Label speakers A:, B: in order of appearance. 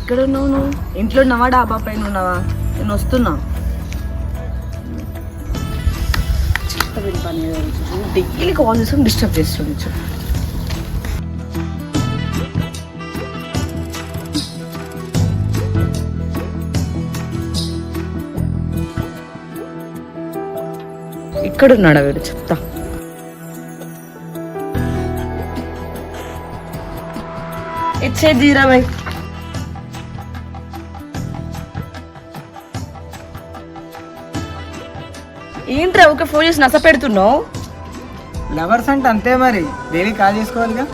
A: ఎక్కడ ఉన్నావు నువ్వు? ఇంట్లో ఉన్నావా డాబా పైన ఉన్నావా? నేను వస్తున్నా. డైలీ కాల్ చేసి డిస్టర్బ్ చేస్తుండొచ్చు. ఇక్కడున్నాడా వీడు? చెప్తా. ఇచ్చే జీరా బై. ఏంట్రా ఊకే ఫోన్ చేసి నస పెడుతున్నావు?
B: లవర్స్ అంటే అంతే మరి, డైలీ కాల్ చేసుకోవాలిగా.